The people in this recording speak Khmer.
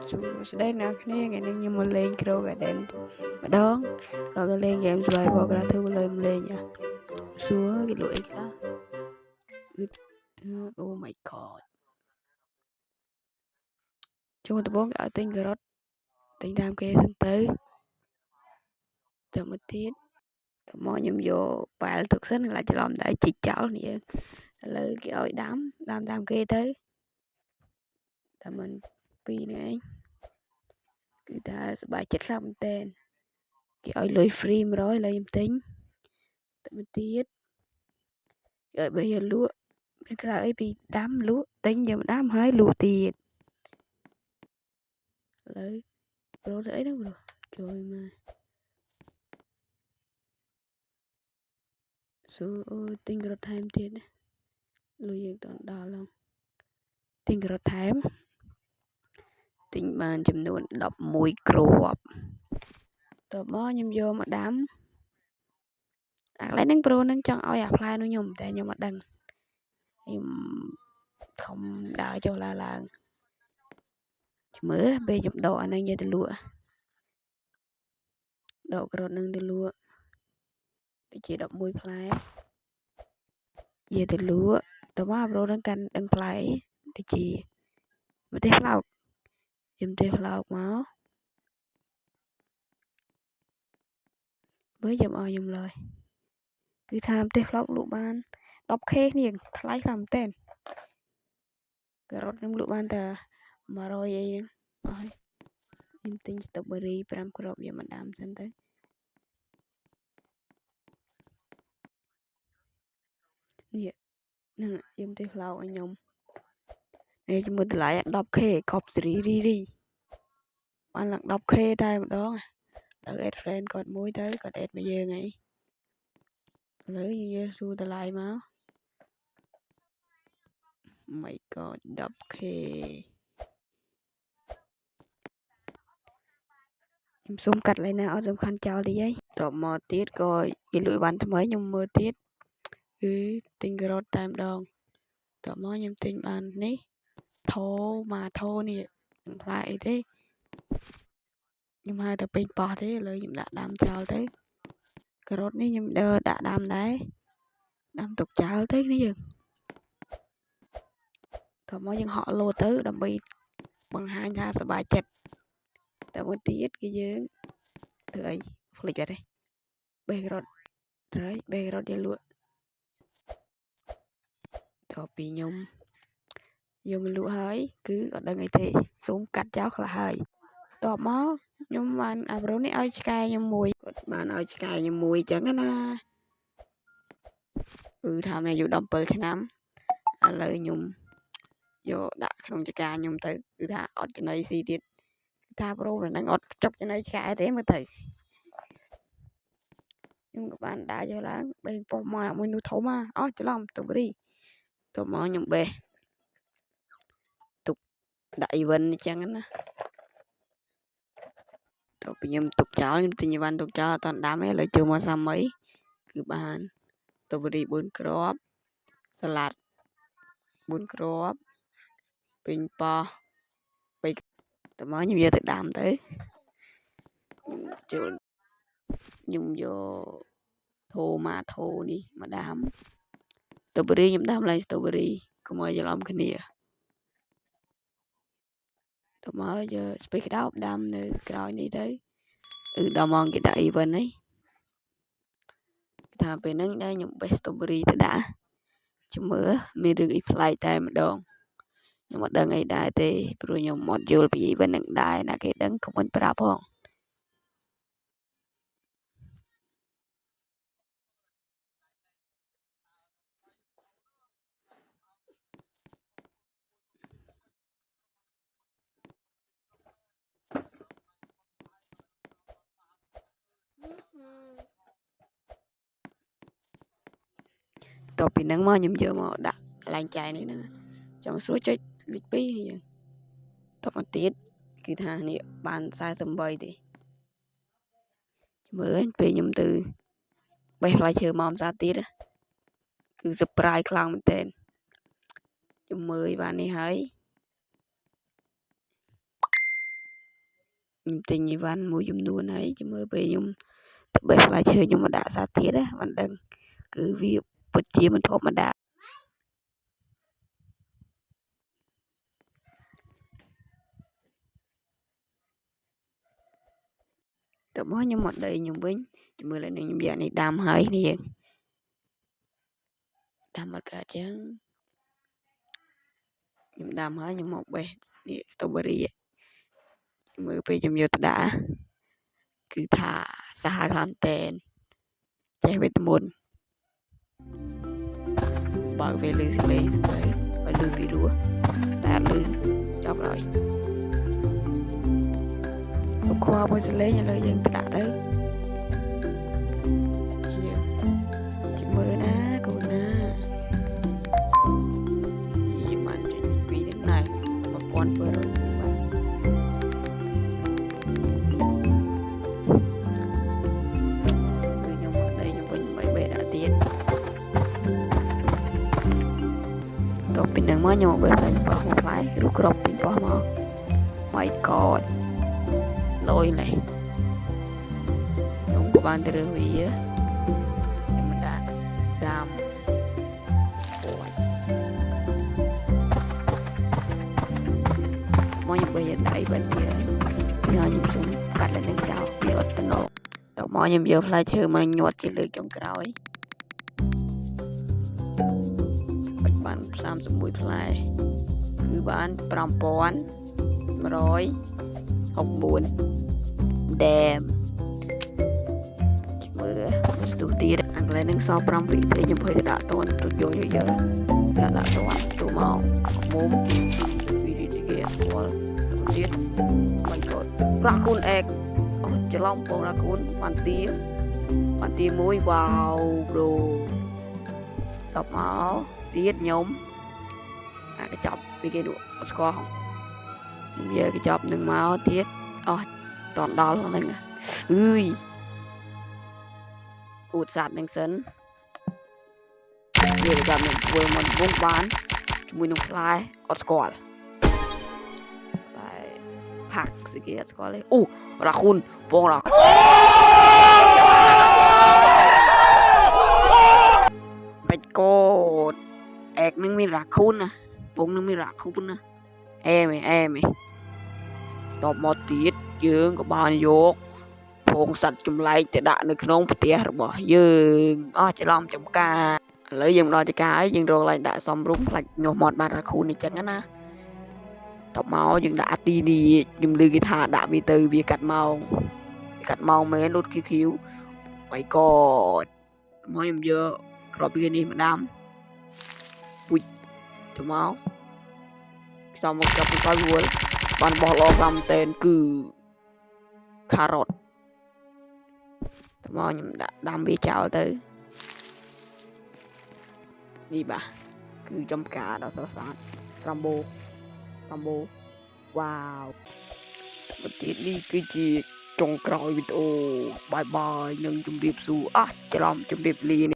Đây nè,នេះថ្ងៃនេះខ្ញុំមកលេង Crow Garden ម្ដងក៏លេង game survival ក៏ធ្វើលេងសួរគេលក់អីខ្លះ Oh my god ចូលដំបងគេឲ្យទិញការ៉ុតទិញតាមគេសិនទៅមកទៀតតមកខ្ញុំយកប៉ែលទុកសិនខ្លាចច្រឡំដែរជីកចោលនេះឥឡូវគេឲ្យដាំតាមគេទៅតែមិន2នេះឯងគឺថាសប្បាយចិត្តខ្លាំងមែនតើគេឲ្យលុយ free 100ឥឡូវខ្ញុំទិញទៅមកទៀតគេឲ្យយកលក់មានក្រៅអីពីដាំលក់ទិញយកមកដាំហើយលក់ទៀតឥឡូវប្រូទៅអីហ្នឹងប្រូជួយមកសួរអូទិញក្រថែមទៀតលុយយើងតន់ដល់ហ្នឹងទិញក្រថែមទិញបានចំនួន11គ្រាប់តបមកខ្ញុំយកមកដាំអាកន្លែងហ្នឹងប្រូនឹងចង់ឲ្យអាផ្លែនោះខ្ញុំតែខ្ញុំអត់ដឹងខ្ញុំខំដើរចុះឡើងជំរឿពេលខ្ញុំដកអាហ្នឹងយកទៅលក់ដកក្រត់នឹងទៅលក់ដូចជា11ផ្លែយកទៅលក់តមកប្រូនឹងកាន់ដឹងផ្លែដូចជាម្ទេសផ្លោកខ្ញុំទេផ្លោកមកមើលខ្ញុំឲ្យខ្ញុំឡើយគឺថាម្ទេសផ្លោកលក់បាន 10k គ្នាថ្លៃខ្លាំងមែនតើការ៉ុតខ្ញុំលក់បានតែ100អីហ្នឹងអស់ហើយខ្ញុំទិញ strawberry 5គ្រាប់យកមកដាំសិនទៅនេះហ្នឹងខ្ញុំទេផ្លោកឲ្យខ្ញុំនេះជាមួយតម្លៃ 10k កប់សេរីរីបានឡើង 10k តែម្ដងទៅ add friend គាត់មួយទៅគាត់ add មកយើងអីឥឡូវយើងសួរតម្លៃមក my god 10k ខ្ញុំសុំកាត់លេណាអត់សំខាន់ចោលតិចហីតបមកទៀតក៏គេលួចបានថ្មីខ្ញុំមើលទៀតគឺទិញការ៉ុតតែម្ដងតបមកខ្ញុំទិញបាននេះថោម៉ាថោនេះមិនផ្លែអីទេខ្ញុំហៅតែពេញប៉ោះទេឥឡូវខ្ញុំដាក់ដាំចោលទៅការ៉ុតនេះខ្ញុំដាក់ដាំដែរដាំទុកចោលទៅនេះយើងតមកយើងហក់លោទៅដើម្បីបង្ហាញថាសប្បាយចិត្តតែមួយទៀតគឺយើងធ្វើអីភ្លេចអត់ទេបេះការ៉ុតហើយបេះការ៉ុតយកលក់តពីខ្ញុំយកមកលក់ហើយគឺអត់ដឹងអីទេសូមកាត់ចោលខ្លះហើយតបមកខ្ញុំបានអាប្រូនេះឲ្យឆ្កែខ្ញុំមួយគាត់បានឲ្យឆ្កែខ្ញុំមួយចឹងណាគឺថាមានអាយុ17ឆ្នាំឥឡូវខ្ញុំយកដាក់ក្នុងចកាខ្ញុំទៅគឺថាអត់ចំណីស៊ីទៀតថាប្រូនឹងអត់ចុកចំណីឆ្កែទេមើលទៅខ្ញុំក៏បានដើរយកឡើងបេះពោះមកមួយនោះធំអស់ច្រឡំទុបរីទៅមកខ្ញុំបេះទុកដាក់អីវិនអញ្ចឹងណាទៅពីខ្ញុំទុកចោលខ្ញុំទិញអីវ៉ាន់ទុកចោលអត់តាន់ដាំទេឥឡូវចូលមកសាមីគឺបានទុបរី4គ្រាប់សាឡាត់4គ្រាប់ពេញប៉ោះទៅមកខ្ញុំយកទៅដាំទៅចូលខ្ញុំយកថូម៉ាថូនេះមកដាំស្ទ្រូប៊េរីខ្ញុំដាំឡើងស្ទ្រូប៊េរីកុំឲ្យច្រឡំគ្នាទៅមកយកស្ពៃក្តោបដាំនៅក្រោយនេះទៅដល់ម៉ោងគេដាក់អីវិនហ្នឹងថាពេលហ្នឹងដែរខ្ញុំបេះស្ទ្រូប៊េរីទៅដាក់ជំរឿមានរឿងអីប្លែកតែម្ដងខ្ញុំអត់ដឹងអីដែរទេព្រោះខ្ញុំអត់យល់ពីអីវិនហ្នឹងដែរណាគេដឹងខំមិនប្រាប់ផងតពីហ្នឹងមកខ្ញុំយកមកដាក់កន្លែងចែនេះហ្នឹងចង់សួរចុចលេខ2នេះតមកទៀតគឺថានេះបាន48ទេមើលពេលខ្ញុំទៅបេះផ្លែឈើមកអំសាទៀតគឺ surprise ខ្លាំងមែនទែនខ្ញុំមើលបាននេះហើយ nhưng tình như văn mua dùm luôn ấy chứ mới về nhung tự bếp lại chơi nhưng mà đã xa tiết á vẫn đừng cứ việc bật chia mình thọ mà đã tự mới nhưng mà đây nhung bánh chứ mới lại nhung giờ này đam hơi nè đam mất cả chứ nhung đam hơi nhung một bè nè strawberry mới về nhung giờ đã cứ thả xa làm tên chạy về muôn bảo về lư xử lý và lư bị lúa đã lư chọc rồi qua mới xử lý nhà lời dân đã tới chị mơ ná cô ná gì mà chuyện vì đến này mà con vừa rồi cứ nhung ở đây nhung với bảy bể đã tiến đọc bình đẳng mới nhung với lại bỏ một lái lúc đọc bình bỏ mà my god lôi này đúng của bạn từ hủy á nhưng mà đã đam mỗi những bây giờ đẩy bên kia nhờ những xuống cắt lên cao bị ớt tân nổ tao mỗi những giờ phải chơi mà nhọt chỉ lưỡi trong cái đói bạch bạn sam sum mùi phải cứ bán pram pon rồi học buồn đêm mưa tụt đi ăn lại nâng so pram vị thì nhung hơi đã tôn tụt vô giờ đã tôn tụi màu mồm vì đi kia tiết mình có raccoon egg chỉ long phong raccoon hoàn tia muối vào đồ đọc máu tiết nhóm cái chọc vì cái đủ score không giờ cái chọc nâng máu tiết toàn đó là nâng ui ụt sạt nâng sân giờ gặp mình vừa mình vung bán chúng mình nông fly scoreผักสิเกียสก็เลยอู้ราคุณปองรักไปโกดแอกนึงมีรักคุณนะปงนึงมีรักคุณนะเอ้ไหมตอบมอติดยืงกับบานยกพงสัตว์จุ่มไล่จะด่าในขนมเตี้ยหรือบ่ยืงจะลองจำกาเลยยังรอจะกายังรออะไรด่าซ้อมรุ่งหลักโยมอดบารักคุณนี่จังนะtóc máu nhưng đã đi đi nhưng lư cái thà đã bị từ bị cắt màu mấy lút khiu vậy còn máu em giờ rồi bây giờ mà đam ui tóc máu sau một chập coi vui bạn bỏ lọ làm tên cứ carrot tóc máu nhưng đã đam bị chảo tới đi bà cứ trong cả đó sao sáng Rambo wow một tiết đi cái gì trong cõi video bye bye nhưng chung điệp su chrom chung điệp ly